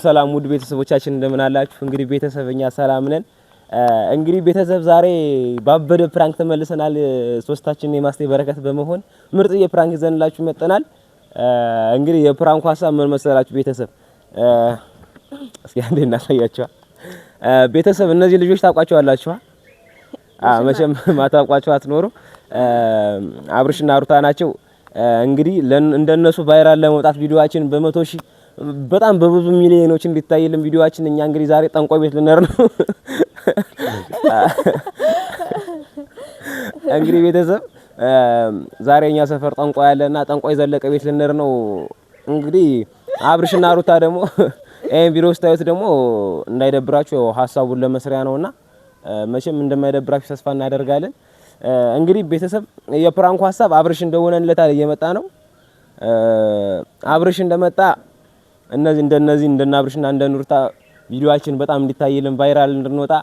ሰላም ውድ ቤተሰቦቻችን እንደምን አላችሁ? እንግዲህ ቤተሰብኛ ሰላም ነን። እንግዲህ ቤተሰብ ዛሬ ባበደ ፕራንክ ተመልሰናል። ሶስታችን የማስቴ በረከት በመሆን ምርጥ የፕራንክ ይዘንላችሁ መጥተናል። እንግዲህ የፕራንኩ ሀሳብ ምን መሰላችሁ ቤተሰብ? እስኪ አንዴ እናሳያችሁ። ቤተሰብ እነዚህ ልጆች ታውቋቸዋላችሁ? መቼም ማታውቋቸው አትኖሩ። አብርሽና ሩታ ናቸው። እንግዲህ እንደነሱ ቫይራል ለመውጣት ቪዲዮአችን በመቶ ሺህ በጣም በብዙ ሚሊዮኖች እንዲታይልን ቪዲዮአችን እኛ እንግዲህ ዛሬ ጠንቋይ ቤት ልንሄድ ነው። እንግዲህ ቤተሰብ ዛሬ እኛ ሰፈር ጠንቋይ ያለና ጠንቋይ ዘለቀ ቤት ልንሄድ ነው። እንግዲህ አብርሽና ሩታ ደግሞ ይሄን ቪዲዮ ስታዩት ደግሞ እንዳይደብራችሁ ሐሳቡን ለመስሪያ ነውና መቼም እንደማይደብራችሁ ተስፋ እናደርጋለን። እንግዲህ ቤተሰብ የፕራንኩ ሐሳብ አብርሽ እንደሆነለታል እየመጣ ነው። አብርሽ እንደመጣ እነዚህ እንደና አብርሽና እንደኑርታ ቪዲዮአችን በጣም እንዲታይልን ቫይራል እንድንወጣ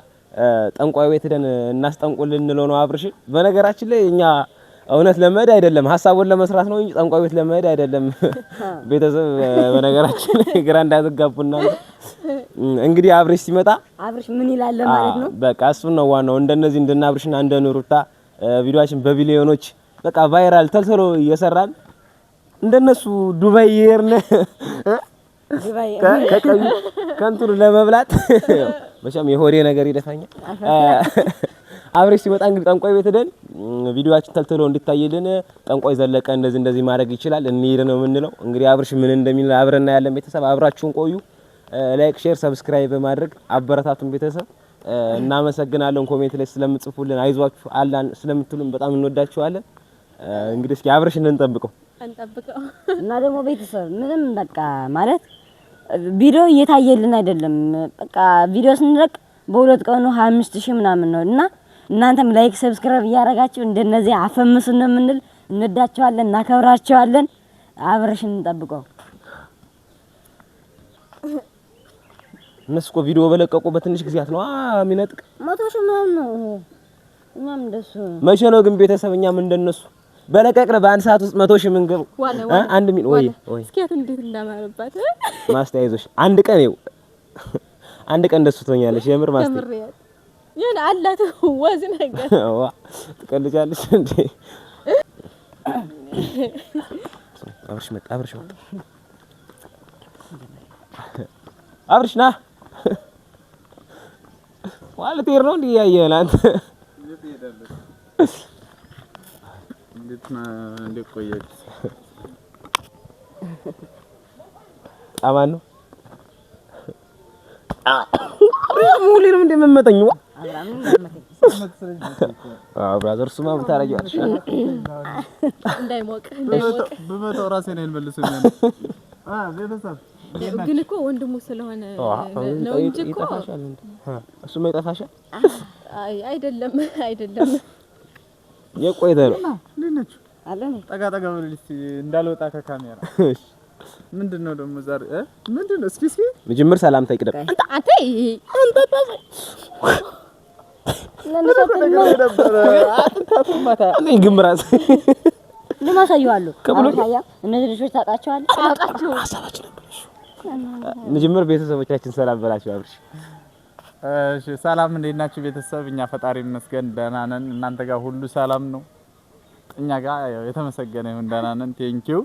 ጠንቋይ ቤት ሄደን እናስጠንቁልን እንለው ነው። አብርሽ በነገራችን ላይ እኛ እውነት ለመሄድ አይደለም ሐሳቡን ለመስራት ነው እንጂ ጠንቋይ ቤት ለመሄድ አይደለም። ቤተሰብ በነገራችን ላይ ግራ እንዳትጋቡና እንግዲህ አብርሽ ሲመጣ አብርሽ ምን ይላል ማለት ነው። በቃ እሱን ነው ዋናው። እንደነዚህ እንደና አብርሽና እንደኑርታ ቪዲዮአችን በቢሊዮኖች በቃ ቫይራል ተልተሎ እየሰራን እንደነሱ ዱባይ ይርነ ዱባይ ከቀዩ ከንቱን ለመብላት መቼም የሆዴ ነገር ይደፋኛል። አብርሽ ሲመጣ እንግዲህ ጠንቋይ ቤት ሄደን ቪዲዮአችን ተልተሎ እንዲታይልን ጠንቋይ ዘለቀ እንደዚህ ማድረግ ይችላል እንሂድ ነው የምንለው። እንግዲህ አብርሽ ምን እንደሚል አብረና ያለን ቤተሰብ አብራችሁን ቆዩ። ላይክ፣ ሼር፣ ሰብስክራይብ በማድረግ አበረታቱን ቤተሰብ። እናመሰግናለን። ኮሜንት ላይ ስለምጽፉልን አይዟችሁ አላን ስለምትሉን በጣም እንወዳችኋለን። እንግዲህ እስኪ አብርሽን እንጠብቀው እና ደግሞ ቤተሰብ ምንም በቃ ማለት ቪዲዮ እየታየልን አይደለም። በቃ ቪዲዮ ስንለቅ በሁለት ቀኑ 25000 ምናምን ነው እና እናንተም ላይክ ሰብስክራይብ እያደረጋችሁ እንደነዚህ አፈምሱን ነው የምንል። እንወዳችኋለን፣ እናከብራችኋለን። አብርሽን እንጠብቀው። እነሱ እኮ ቪዲዮ በለቀቁ በትንሽ ጊዜያት ነው የሚነጥቅ 100,000 ምናምን ነው። እኛም እንደሱ መቼ ነው ግን ቤተሰብ እኛም እንደነሱ በለቀቅን በአንድ ሰዓት ውስጥ 100,000 ምን ገቡ? አንድ ሚል ወይ እስኪያት እንዴት እንዳማረባት ማስተያየዞሽ አንድ ቀን ይው አንድ ቀን እንደሱ ትሆኛለሽ። የምር ማስተያየት ያን አላት ወዝ ነገር ዋ ትቀልጃለሽ እንዴ? አብርሽ መጣ አብርሽ ና ማለት ይር ነው እንዴ? ያየህ አንተ እንዴት ቆየች? አማን ነው ሙሉ ነው እንደምመጣኝ ዋ ብራዘር ሱማ ብታረጋግጥ እንዳይሞቅ በመቶ ራሴ ነኝ መልሰኛ ቤተሰብ ግን እኮ ወንድሙ ስለሆነ ነው እንጂ እኮ እሱ ማይጠፋሻል። አይደለም የቆይተ ነው ለነች አለኝ ጠጋ በልልኝ እንዳልወጣ ከካሜራ። እሺ ምንድነው ደግሞ ዛሬ ምንድነው? እስኪ መጀመር ሰላምታ ይቅደም። አንተ ግምራስ ለማሳየዋለሁ እነዚህ ልጆች ታውቃቸዋለህ? ሐሳባችን ነበር። መጀመር ቤተሰቦቻችን ሰላም በላቸው አብርሽ። እሺ ሰላም እንዴት ናችሁ ቤተሰብ? እኛ ፈጣሪ ይመስገን ደህና ነን። እናንተ ጋር ሁሉ ሰላም ነው? እኛ ጋር የተመሰገነ ይሁን ደህና ነን። ቴንኪው።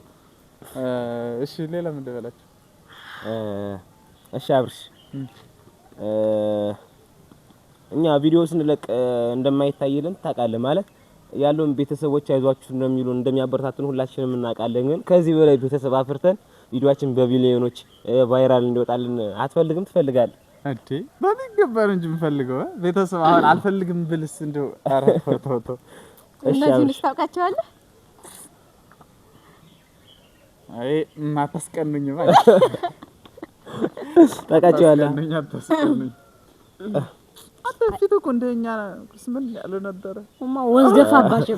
እሺ ሌላ ምን ልበላችሁ? እሺ አብርሽ እኛ ቪዲዮ ስንለቅ እንደማይታይልን ታውቃለህ ማለት ያለውን ቤተሰቦች አይዟችሁ እንደሚሉን እንደሚያበረታቱን ሁላችንም እናውቃለን። ግን ከዚህ በላይ ቤተሰብ አፍርተን ቪዲዮአችን በቢሊዮኖች ቫይራል እንዲወጣልን አትፈልግም? ትፈልጋለህ እንዴ? በሚገባው እንጂ የምፈልገው ቤተሰብ አሁን አልፈልግም ብልስ እንደው ኧረ ፎቶ እነዚህ ታውቃቸዋለህ? አይ ማታስቀኑኝ ማለት ታውቃቸዋለህ? አታስቀኑኝ አጥፊቱ እኮ እንደኛ ምን ያለው ነበር ወዝደፋባቸው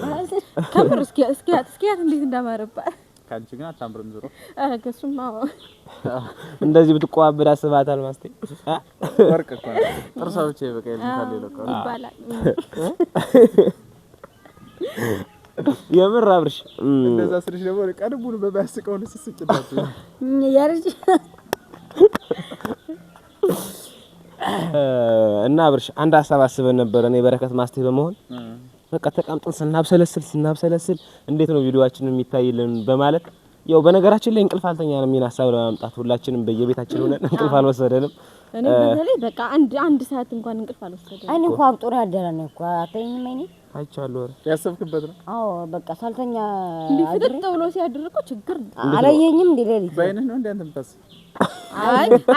ከምር እስኪያት እንዴት እንዳማረባት ካንቺ ግን አታምርም። ዞሮ ከሱማ እንደዚህ ብትቆባበድ አስባታል ማስቴ ወርቅ እኮ ጥርሳዎቼ በቃ ይልካል ይባላል። የምር አብርሽ እንደዛ ስልሽ ደግሞ ቀድቡን በባስቀው ነው ስስጭዳችሁ ያርጅ እና አብርሽ አንድ ሀሳብ አስበን ነበር እኔ በረከት ማስቴ በመሆን በቃ ተቃምጠን ስናብሰለስል እንዴት ነው ቪዲዮአችን የሚታይልን በማለት ያው በነገራችን ላይ እንቅልፍ አልተኛንም። ምን ሀሳብ ለማምጣት ሁላችንም በየቤታችን ሆነን እንቅልፍ አልወሰደንም። እኔ በተለይ በቃ አንድ ሰዓት እንኳን እንቅልፍ አልወሰደንም። አይኔ እንኳን አብጦ ነው ያደረ ነው እኮ አተኝም አይኔ አይቻለሁ። ያሰብክበት ነው? አዎ በቃ ሳልተኛ እንዲህ ፍጥጥ ብሎ ሲያድር እኮ ችግር አላየኝም እንዴ ሌሊት በአይንህ ነው እንዴ አንተ የምታስብ?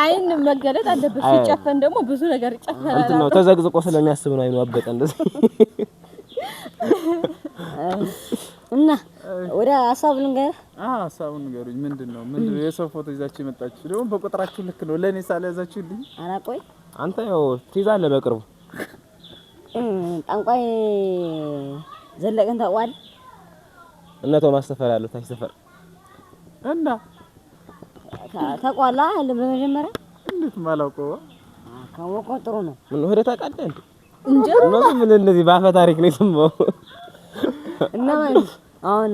አይን መገለጥ አለበት። ሲጨፈን ደግሞ ብዙ ነገር ይጨፈናል። እንትን ነው ተዘግዝቆ ስለሚያስብ ነው አይኑ አበጠ እንደዚህ። እና ወደ ሀሳብ ልንገር። ሀሳቡን ንገሩኝ። ምንድነው የሰው ፎቶ ይዛችሁ የመጣችሁ? ደግሞ በቁጥራችሁ ልክ ነው። ለኔ ሳልያዛችሁልኝ። ኧረ ቆይ አንተ ያው ትይዛለህ በቅርቡ። ጠንቋይ ዘለቀን ታውቃለህ? እነ ቶማስ ሰፈር ያለው ታች ሰፈር እና ታውቃለህ አይደል? በመጀመሪያ እንዴት ማላውቀው ካወቀው ጥሩ ነው። ምን ወደ ታውቃለህ እንዴ? እንጂ ነው ምን እንደዚህ ባፈ ታሪክ ነው የሰማው። እና አሁን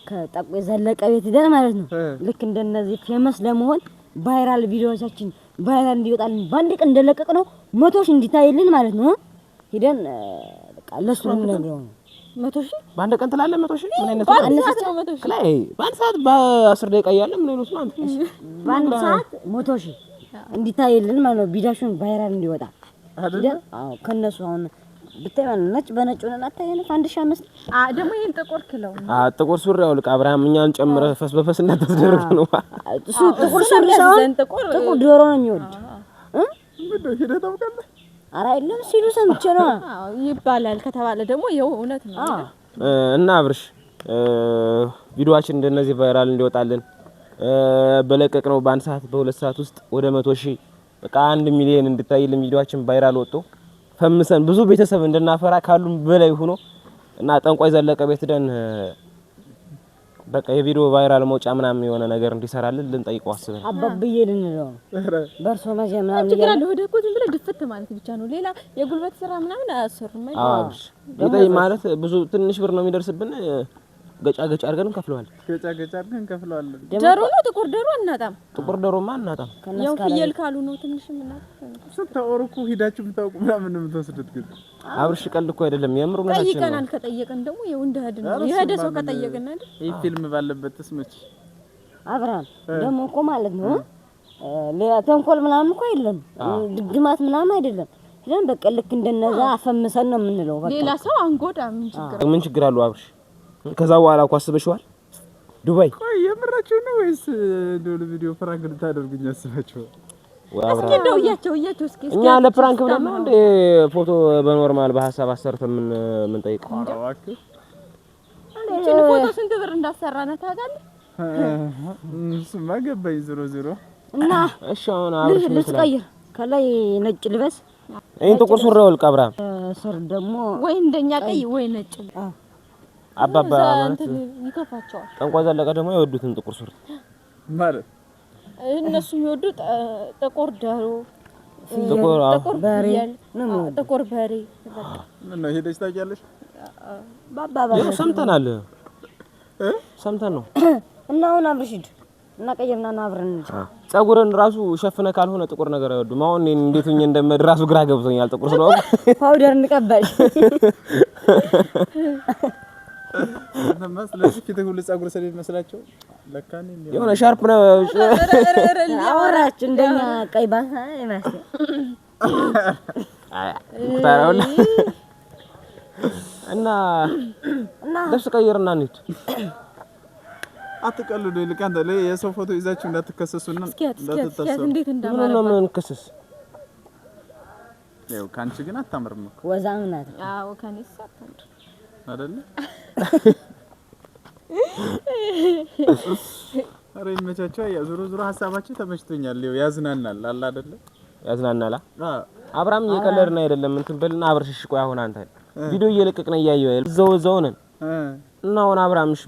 ከጠንቋይ ዘለቀ ቤት ሄደን ማለት ነው ልክ እንደነዚህ ፌመስ ለመሆን ቫይራል ቪዲዮዎቻችን ቫይራል እንዲወጣልን ባንድ ቀን እንደለቀቅ ነው 100 ሺህ እንዲታይልን ማለት ነው ሄደን በቃ ለሱ ነው 100 ሺህ በአንድ ቀን ትላለህ? 100 ሺህ ምን አይነት በአንድ ሰዓት ነው 100 ሺህ ላይ በአንድ ሰዓት በ10 ደቂቃ እያለ ምን አይነት ነው አንተ? በአንድ ሰዓት 100 ሺህ እንዲታይልን ማለት ነው ቪዲዮሽን ቫይራል እንዲወጣ አይደል? አዎ ከነሱ አሁን ብታይ ማለት ነጭ በነጭ ሆነን አታየን 1500 ደግሞ ይሄን ጥቁር ክለው ጥቁር ሱሪ አውልቅ አብርሃም እኛን ጨምረህ ፈስ በፈስ እንዳትደረግ ነው። እሱ ጥቁር ሱሪ ሳይሆን ጥቁር ዶሮ ነው የሚወድ ምንድነው ሄደህ ታውቃለህ? ኧረ አይደለም ሲሉ ሰምቼ ነው። አዎ ይባላል ከተባለ ደግሞ ይኸው እውነት ነው። እና አብርሽ ቪዲዮአችን እንደነዚህ ቫይራል እንዲወጣልን በለቀቅነው በአንድ ሰዓት በሁለት ሰዓት ውስጥ ወደ 100 ሺህ በቃ 1 ሚሊዮን እንድታይልን ቪዲዮአችን ቫይራል ወጥቶ ፈምሰን ብዙ ቤተሰብ እንድናፈራ ካሉም በላይ ሆኖ እና ጠንቋይ ዘለቀ ቤት ደን በቃ የቪዲዮ ቫይራል መውጫ ምናምን የሆነ ነገር እንዲሰራልን ልንጠይቀው አስበን አባብዬ ልንለው በርሶ መጀመሪያ ምናምን ችግር አለ። ወደ እኮ ዝም ብለህ ድፍት ማለት ብቻ ነው። ሌላ የጉልበት ስራ ምናምን አያሰሩም አይደል? ይጠይ ማለት ብዙ ትንሽ ብር ነው የሚደርስብን። ገጫ አድርገን እንከፍለዋለን። ገጫ አድርገን እንከፍለዋለን። ዶሮ ነው ጥቁር ዶሮ እናጣም። ጥቁር ዶሮማ እናጣም። ያው ፍየል ካሉ ነው ትንሽም እናጣም። ስታወሩኩ ሂዳችሁ የምታውቁ ምናምን ነው የምትወስዱት። ግን አብርሽ ቀልድ እኮ አይደለም የምሩ ነው። ጠይቀናል። ከጠየቀን ደግሞ ይኸው እንደሄድ ነው የሄደ ሰው ከጠየቀን አይደል? ይሄ ፊልም ባለበት ትስመች አብርሃም ደግሞ እኮ ማለት ነው ሌላ ተንኮል ምናምን እኮ የለም ድግማት ምናምን አይደለም። ግን በቃ ልክ እንደነዛ አፈምሰን ነው የምንለው። በቃ ሌላ ሰው አንጎዳ ምን ችግር አለው አብርሽ? ከዛ በኋላ እኮ አስበሽዋል ዱባይ? ቆይ የምራችሁ ነው ወይስ ዶሎ ቪዲዮ ፕራንክ ልታደርጉኝ አስባችኋል? እስኪ እንደው እያቸው እስኪ እኛ ለፕራንክ ብለን ነው እንደ ፎቶ በኖርማል በሐሳብ አሰርተን ምን ጠይቀው? እባክህ አንቺ ፎቶ ስንት ብር እንዳሰራና ታውቃለህ? እሱማ ገባኝ ዞሮ እና እሺ አሁን አብርሽ ልብስ ቀይር፣ ከላይ ነጭ ልበስ፣ ይሄን ጥቁር ሱሪ አውልቅ አብርሃም። ስር ደግሞ ወይ እንደኛ ቀይ ወይ ነጭ አባባ ማለት ይከፋቸዋል። ጠንቋይ ዘለቀ ደግሞ የወዱትን ጥቁር ሱሪ ማለት እነሱ የሚወዱት ጥቁር ዶሮ፣ ጥቁር በሬ ነው። ጥቁር በሬ ምን ነው ሄደሽ ታውቂያለሽ? ባባባ ሰምተናል ሰምተን ነው። እና አሁን አብርሽ ሂድ እና ቀይርና አብረን እንጂ ጸጉርን ራሱ ሸፍነ ካልሆነ ጥቁር ነገር አይወዱም። አሁን እንዴት ሆኜ እንደመድ ራሱ ግራ ገብቶኛል። ጥቁር ስለሆነ ፓውደር እንቀበል ስለዚህ ፊት ሁሉ ጸጉር ስለሚመስላቸው ለካኔ የሆነ ሻርፕ ነው አወራች እንደኛ ቀይ ባሳ ይመስል ታራውላ እና ደስ ቀይርና እንሂድ። አትቀልዱ። ይልቅ አንተ የሰው ፎቶ ይዛችሁ እንዳትከሰሱና እንዳትተሰሱ። እንዴት እንዳማረ ምን ነው እንከሰስ? ያው ካንቺ ግን አታምርም እኮ ወዛም ናት። አዎ ካንቺ አታምር አይደለ? አረ ይመቻችሁ። ያ ዙሮ ሀሳባችሁ ተመችቶኛል። ይኸው ያዝናናል አለ አይደለ? ያዝናናላ። አብርሃም እየቀለድን አይደለም። እንትን በልና አብርሽ ቆይ አሁን አንተ ቪዲዮ እየለቀቅን እያየው እዛው ነን እና አሁን አብርሃምሽ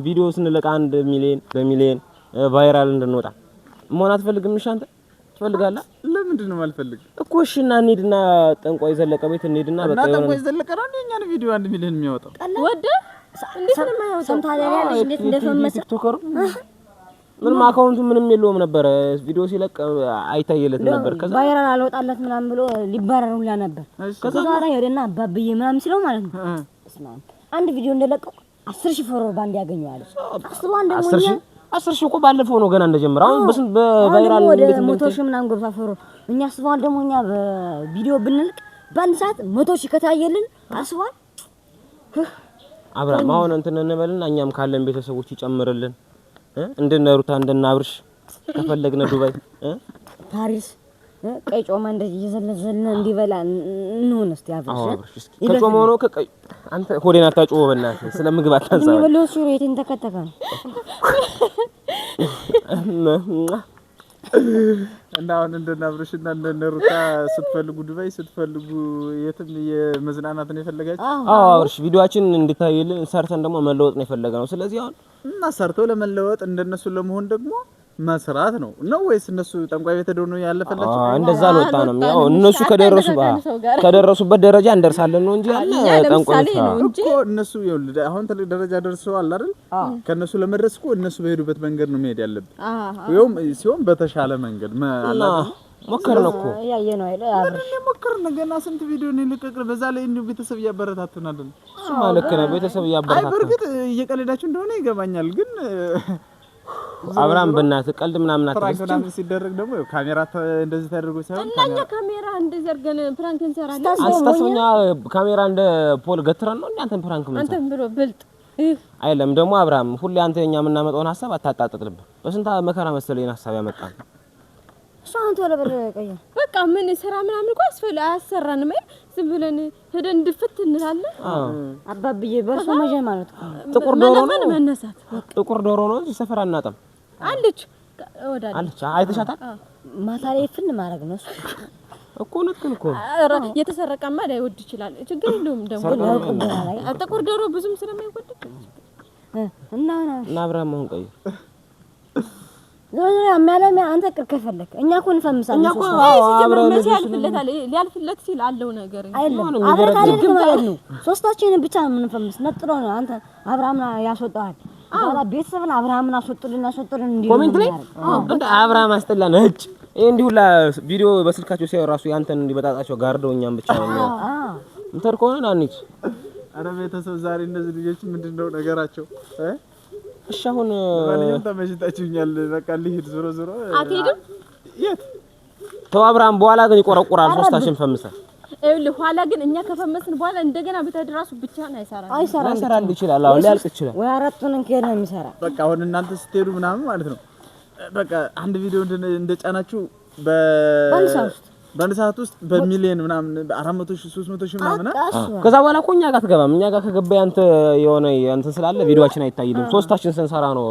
ቪዲዮ ስንለቅ 1 ሚሊዮን በሚሊዮን ቫይራል እንድንወጣ መሆን አትፈልግም? እሺ አንተ ትፈልጋለህ? ለምንድን ነው የማልፈልግ እኮ? እሺ እና እንሂድና ጠንቋይ ዘለቀ ቤት እንሂድና በቃ እና ጠንቋይ ዘለቀ ነው የኛን ቪዲዮ 1 ሚሊዮን የሚያወጣው ወደ እንዴት ነው የማያወጣው? ሰምታለህ እንዴት እንደፈመሰ ቲክቶከሩ ምንም አካውንቱ ምንም የለውም ነበር። ቪዲዮ ሲለቅ አይታየለትም ነበር። ከዛ ቫይራል አልወጣለት ምናምን ብሎ ሊባረር ሁላ ነበር። ከዛ ጋር ሄደና አባብዬ ምናምን ሲለው ማለት ነው እስማም አንድ ቪዲዮ እንደለቀው 10,000 ፎሎወር ባንድ ያገኘዋል። አስበው አንድ ደግሞ 10,000 እኮ ባለፈው ነው ገና እንደጀመረ። አሁን በስንት በቫይራል እንዴት 100,000 ምናምን ገብታ ፎሎወር እኛ አስበዋል። ደግሞ እኛ በቪዲዮ ብንልቅ በአንድ ሰዓት 100,000 ከታየልን አስበዋል። አብራም አሁን እንትን እንበልና እኛም ካለን ቤተሰቦች ይጨምርልን እንደነ ሩታ እንደነ አብርሽ ከፈለግነ ዱባይ ፓሪስ ቀይ ጮማ እንደዚህ እየዘለዘልን እንዲበላ እንሆን እስቲ አብርሽ ከጮማ ሆኖ ከቀይ አንተ ሆዴን አታጮው በእናትህ ስለምግብ አታንሳ እኔ በለው ሹሩ የትን ተከተከ ነው እና አሁን እንደነ አብርሽና እንደነ ሩታ ስትፈልጉ ዱባይ ስትፈልጉ የትም የመዝናናት ነው የፈለጋችሁ? አዎ አብርሽ ቪዲዮአችን እንድታይልን ሰርተን ደግሞ መለወጥ ነው የፈለገነው። ስለዚህ አሁን እና ሰርቶ ለመለወጥ እንደነሱ ለመሆን ደግሞ መስራት ነው ወይስ እነሱ ጠንቋይ ቤት ሄደው ነው ያለፈላችሁ? እንደዛ አልወጣንም። ያው እነሱ ከደረሱበት ደረጃ እንደርሳለን ነው እንጂ ያለ ጠንቋይ እኮ እነሱ ይኸውልህ አሁን ትልቅ ደረጃ ደርሰዋል አይደል? ከነሱ ለመድረስ እኮ እነሱ በሄዱበት መንገድ ነው መሄድ ያለብን። ይኸውም ሲሆን በተሻለ መንገድ ሞከርን እኮ ያየነው አይደል? አብርሽ ሞከርን ገና ስንት ቪዲዮ ነው ልቀቅል። በዛ ላይ እንዲሁ ቤተሰብ እያበረታቱን አይደል? ማለት ነው ቤተሰብ እያበረታቱን። አይ በርግጥ እየቀለዳችሁ እንደሆነ ይገባኛል ግን አብራም በእናትህ ቀልድ ምናምን ፕራንክ ምናምን ሲደረግ ደግሞ ካሜራ እንደዚህ ተደርጎ ሳይሆን ካሜራ እንደዚህ አድርገን ፕራንክ እንሰራለን። አስተስኛ ካሜራ እንደ ፖል ገትረን ነው አንተን ፕራንክ ምን አንተን ብሎ ብልጥ አይለም። ደግሞ አብራም ሁሌ አንተ የኛ የምናመጣውን ሐሳብ አታጣጥልብህ። በስንት መከራ መሰለኝ ሐሳብ ያመጣን ሻንቶ ለበር ቀየ በቃ ምን ስራ ምናምን እኮ አያሰራንም። ዝም ብለን ሄደን ድፍት እንላለን። አባብዬ በርሶ መጀ ማለት ጥቁር ዶሮ ነው መነሳት ጥቁር ዶሮ ነው ሰፈር አናጣም አለች ወዳጅ አለች አይተሻታል። ማታ ላይ ፍን ማድረግ ነው እኮ ልክን እኮ የተሰረቀማ ላይወድ ይችላል። ችግር የለውም ደግሞ ጥቁር ዶሮ ብዙም ስለማይወድ እና አብራም አሁን ቀይ ዞሮ ያማለማ አንተ ከፈለክ እኛ እኮ እንፈምሳለን። እኛ እኮ አብረን ሊያልፍለት ሲል አለው ነገር አይደለም አብረን ማለት ነው። ሶስታችን ብቻ ነው የምንፈምስ። ነጥሮ ነው አንተ አብርሃምን ያስወጣል ባላ ቤተሰብን አብርሃምን አስወጡልን እንዲሁ ኮሜንት ላይ እንደ አብርሃም አስተላ ነጭ ይሄ እንዲሁ ቪዲዮ በስልካቸው ሲያዩ ራሱ ያንተን እንዲበጣጣቸው ጋርደው እኛም ብቻ ነው እንተር ከሆነ አንቺ አረ ቤተሰብ ዛሬ እነዚህ ልጆች ምንድነው ነገራቸው? እሺ አሁን ማንኛውም ተመሽታችሁኛል። በቃ ልሂድ። ዞሮ አትሄድም? የት ተው አብርሃም በኋላ ግን ይቆረቁራል። ሶስታችን ፈምሰን ይኸውልህ ኋላ ግን እኛ ከፈመስን በኋላ እንደገና በተድራሱ ብቻን አይሰራም ይችላል። አሁን ሊያልቅ ይችላል ወይ አራቱን እንከና የሚሰራ በቃ አሁን እናንተ ስትሄዱ ምናምን ማለት ነው በቃ አንድ ቪዲዮ እንደጫናችሁ በአንድ ሰዓት ውስጥ በሚሊዮን ምናምን 400,000 300,000 ምናምን ከዛ በኋላ እኮ እኛ ጋር አትገባም። እኛ ጋር ከገባ ያንተ የሆነ እንትን ስላለ ቪዲዮአችን አይታይልም። ሶስታችን ስንሰራ ነው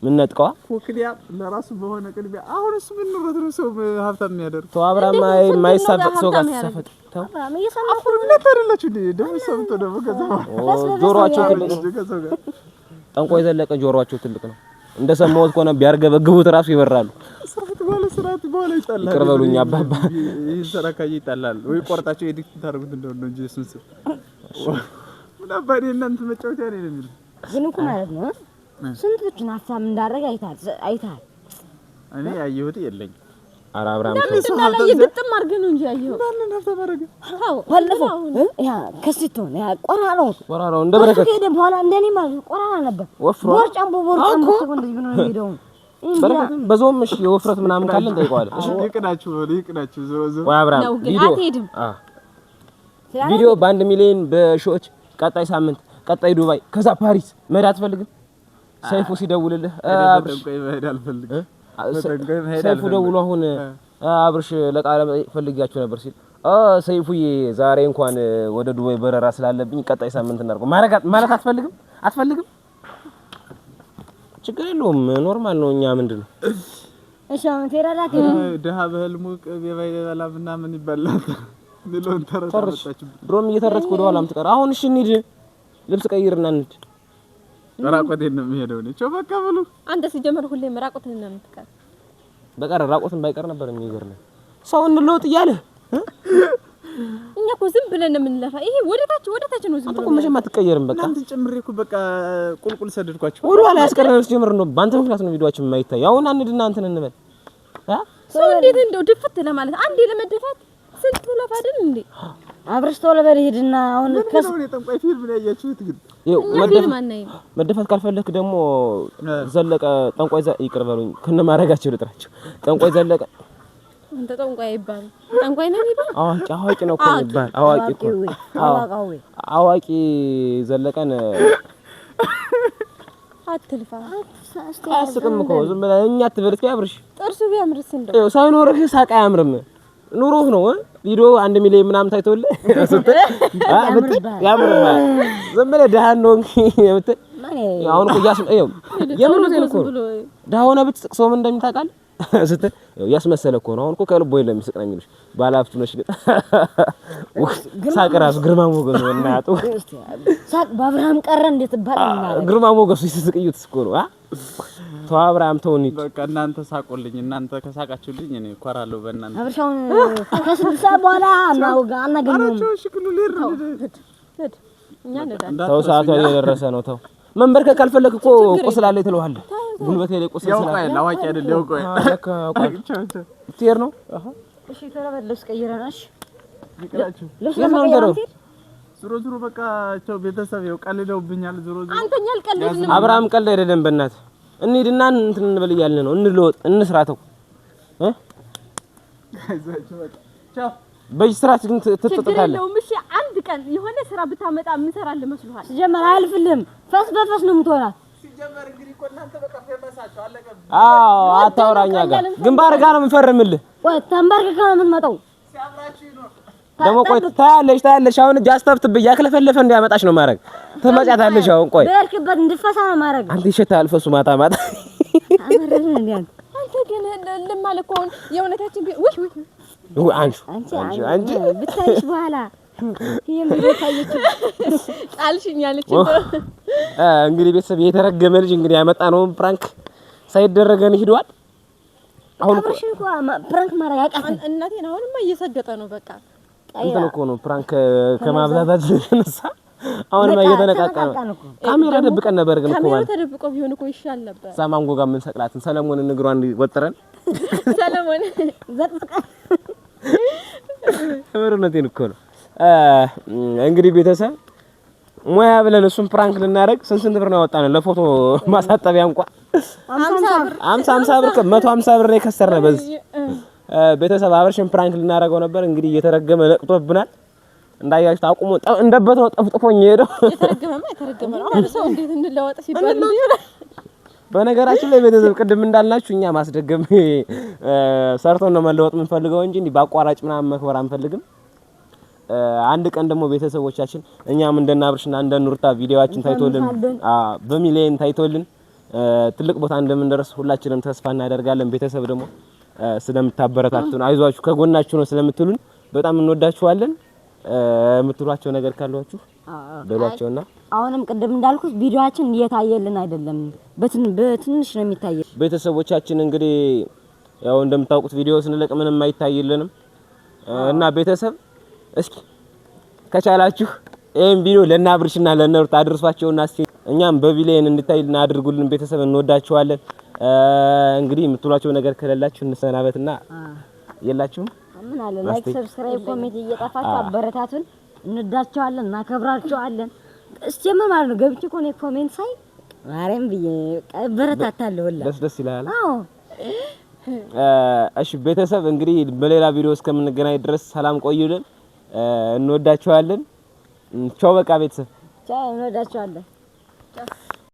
ምን ነጥቀዋ ወክዲያ ለራሱ በሆነ ቅድሚያ አሁንስ ምን ነው ሰው ሀብታም የሚያደርግ ተው አብርሃም የማይሳፈጥ ሰው ጋር ተሰፈጥ ተው አብርሃም እየሰማሁ ለተረላችሁ ደግሞ ሰምቶ ደግሞ ከዛ ጆሮአቸው ትልቅ ነው። ጠንቋይ ዘለቀ ጆሮአቸው ትልቅ ነው። እንደሰማሁት ከሆነ ቢያርገበግቡት ራሱ ይበራሉ። ስራት በኋላ ይጣላል። ይቅርበሉኝ አባባ ይሰራካይ ይጣላል ወይ ቆርጣቸው ኤዲት ታደርጉት እንደሆነ እንጂ እሱስ ምን አባዴ እናንተ መጫወቻ ነው የሚል ግን እኮ ማለት ነው ስንቶችን ሀሳብ እንዳደረገ አይታል። እኔ ያየሁት የለኝ። ኧረ አብርሃም እንደው ይግጥም አድርገን ነው እንጂ ያየው ማንን ሀሳብ አደረገ? አዎ ባለፈው ያ ከስቶ ያ ቆራራው እንደ በረከት ከሄደ በኋላ እንደኔ ማለት ቆራራ ነበር። ቦርጫም እንደዚህ ብሎ ነው ሄደው በረከት በዞም እሺ የወፍረት ምናምን ካለን ጠይቀዋለሁ። እሺ ይቅናችሁ ዞሮ ወይ አብርሃም ቪዲዮ በ1 ሚሊዮን በሺዎች ቀጣይ ሳምንት ቀጣይ ዱባይ ከዛ ፓሪስ መሄድ አትፈልግም? ሰይፉ ሲደውልልህ አብርሽ መሄድ አልፈልግም። ሰይፉ ደውሎ አሁን አብርሽ ለቃለ ፈልጊያችሁ ነበር ሲል ሰይፉዬ ዛሬ እንኳን ወደ ዱባይ በረራ ስላለብኝ ቀጣይ ሳምንት እናርገው ማለት አትፈልግም? ችግር የለውም ኖርማል ነው። እኛ ምንድነው እሺ አሁን ተራራከ ደሃ በህልሙ ቅቤ ባይበላ ምናምን ይባላል ብሎን ተረታችሁ ድሮም እየተረትኩ ወደ ኋላም ትቀር። አሁን እሺ እንሂድ፣ ልብስ ቀይርና እንሂድ። ራቆቴን ነው የሚሄደው ነው ቾ በቃ ብሉ። አንተ ሲጀመር ሁሌም ራቆትን ነው የምትቀር። በቀር ራቆትን ባይቀር ነበር የሚገርም ሰው እንለውጥ እያለ እኛ እኛ እኮ ዝም ብለን ነው የምንለፋ። ይሄ ወደታች ነው ዝም ብሎ እኮ መቼም አትቀየርም። በቃ እናንተ ጨምሬ እኮ በቃ ቁልቁል ሰደድኳችሁ። ወደ ኋላ ያስቀረንስ ጀምር ነው። ባንተ ምክንያት ነው ቪዲዮአችን የማይታይ። አሁን አንድና እንትን እንበል ሰው እንዴት እንደው ድፍት ለማለት አንዴ ለመደፋት ስንት ለፋ አይደል እንዴ? አብረሽ ቶሎ በል ሂድና አሁን ከስ ነው የጠንቋይ ፊልም ላይ ያያችሁት ግን መደፋት ካልፈለክ ደግሞ ዘለቀ ጠንቋይ ይቅር በሉኝ ከነ ማረጋቸው ልጥራቸው። ጠንቋይ ዘለቀ አንተ ጠንቋይ ይባል ጠንቋይ ነው ይባል አዋቂ ነው እኮ ይባል አዋቂ እኮ አዋቂ ዘለቀን አትልፋ አስቅም እኮ ዝም ብለህ እኛ አትበልት ያብርሽ ጥርሱ ቢያምርስ እንደው ሳይኖርህ ሳቅ አያምርም። ኑሮህ ነው ቪዲዮ 1 ሚሊዮን ምናምን ታይቶልህ ያምርባል። ዝም ብለህ ደሃ ነው እንዴ? አሁን እኮ የምሩን እኮ ደሃ ሆነ ብትስቅ ሰው ምን እንደሚታውቃል ስትል ያስመሰለ እኮ ነው። አሁን እኮ ከልቦ የለም የሚስቅ ነው የሚሉሽ ባለሀብቱ ነሽ ግን ሳቅ ራሱ ግርማ ሞገሱ ነው እናያጡ ሳቅ በአብርሃም ቀረ እንዴት ይባላል? ግርማ ሞገሱ ሲስቅዩት እኮ ነው ተው አብርሃም ተው እንሂድ። በቃ እናንተ ሳቁልኝ። እናንተ ከሳቃችሁልኝ እኔ እኮራለሁ በእናንተ። አብርሻውን ከስልሳ በኋላ አናገኘውም። ተው ሰዓቱ እየደረሰ ነው። ተው መንበርከክ ካልፈለክ እኮ ቁስል አለ ትለዋለህ። ጉልበቴ ላይ ቁስል ስላለ አዋቂ አይደል ያውቀው ትሄድ ነው። እሺ ተረበል ልብስ ቀይረናሽ ዙሮ በቃ ቸው ቤተሰብ ያው ቀልደውብኛል። ዙሮ አንተኛ አልቀልድንም። አብርሃም ቀልድ አይደለም በእናትህ እንሂድና እንትን እንበል እያልን ነው። እንለወጥ እንስራተው አይዟችሁ በቃ ቻው። በስራት ግን ትጥጣለህ። እሺ አንድ ቀን የሆነ ስራ ብታመጣ ምን ሰራል መስሎሃል? ሲጀመር አልፍልም። ፈስ በፈስ ነው የምትሆናት። ሲጀመር እንግዲህ እኮ እናንተ በቃ ፈመሳችሁ አለቀ። አዎ አታውራኛ ጋር ግንባር ጋር ነው የምፈርምልህ። ቆይ ተንበርክከህ ነው የምትመጣው። ሲያምራችሁ ይኖር ደግሞ ቆይ ታያለሽ አሁን እጅ አስተፍትብኝ ያክለፈለፈ እንዲያመጣሽ ነው ማድረግ። ትመጫታለሽ አሁን ቆይ በርክበት እንድፈሳ ነው ማድረግ። አንተ ይሸታል ፈሱ ማታ አመረን እንዴ አንተ ግን ለማለት እኮ የእውነታችን ውይ አንቺ ብታይሽ በኋላ ይሄም ቪዲዮ ታየች ጣልሽኝ አለች። እንግዲህ ቤተሰብ የተረገመ ልጅ እንግዲህ ያመጣ ነው ፕራንክ ሳይደረገን ሂዷል። አሁን እኮ ፕራንክ ማድረግ አቃተን። እናቴን አሁንማ እየሰገጠ ነው በቃ እንትን እኮ ነው ፕራንክ ከማብዛታችን የተነሳ አሁንማ እየተነቃቃ ነው። ካሜራ ደብቀን ነበር ግን እኮ ካሜራ ተደብቆ ቢሆን እኮ ይሻል ነበር። ሳማንጎ ጋር ምን ሰቅላትን ሰለሞንን እግሯን ወጥረን ሰለሞን ዘጥጥቀን እምርነቴን እኮ ነው። እንግዲህ ቤተሰብ ሙያ ብለን እሱን ፕራንክ ልናደርግ ስንት ብር ነው ያወጣነው? ለፎቶ ማሳጠቢያ እንኳን 50 ብር 150 ብር የከሰርነው በዚህ ቤተሰብ አብርሽን ፕራንክ ልናደርገው ነበር። እንግዲህ እየተረገመ ነቅቶብናል። እንዳያችሁት አቁሞ እንደበት ነው ጠፍጥፎኝ ሄደው። የተረገመ ነው። አሁን ሰው እንዴት እንለወጥ ሲባል ነው። በነገራችን ላይ ቤተሰብ ቅድም እንዳልናችሁ እኛ ማስደገም ሰርቶን ነው መለወጥ የምንፈልገው እንጂ እንዲህ በአቋራጭ ምናምን መክበር አንፈልግም። አንድ ቀን ደግሞ ቤተሰቦቻችን እኛም እንደና አብርሽና እንደነ ኑርታ ቪዲዮአችን ታይቶልን በሚሊየን ታይቶልን ትልቅ ቦታ እንደምንደርስ ሁላችንም ተስፋ እናደርጋለን። ቤተሰብ ደግሞ ስለምታበረታቱን አይዟችሁ ከጎናችሁ ነው ስለምትሉን በጣም እንወዳችኋለን። የምትሏቸው ነገር ካሏችሁ በሏቸውና አሁንም ቅድም እንዳልኩት ቪዲዮአችን እየታየልን አይደለም፣ በትንሽ ነው የሚታየው። ቤተሰቦቻችን እንግዲህ ያው እንደምታውቁት ቪዲዮ ስንለቅ ምንም አይታይልንም እና ቤተሰብ እስኪ ከቻላችሁ ይሄን ቪዲዮ ለና አብርሽና ለነ ሩታ አድርሷቸውና እስኪ እኛም በቪዲዮን እንድታይልና አድርጉልን። ቤተሰብ እንወዳችኋለን። እንግዲህ የምትሏቸው ነገር ከሌላችሁ እንሰናበትና የላችሁም ምን አለ ላይክ ሰብስክራይብ ኮሜንት እየጣፋችሁ አበረታቱን። እንወዳችኋለን፣ እናከብራችኋለን። እስቲ ምን ማለት ነው ገብቼ እኮ ነው ኮሜንት ሳይ ማርያም ብዬ አበረታታለሁ። ደስ ይላል። አዎ እሺ ቤተሰብ እንግዲህ በሌላ ቪዲዮ እስከምንገናኝ ድረስ ሰላም ቆዩልን። እንወዳችኋለን። ቻው በቃ ቤተሰብ ቻው፣ እንወዳችኋለን።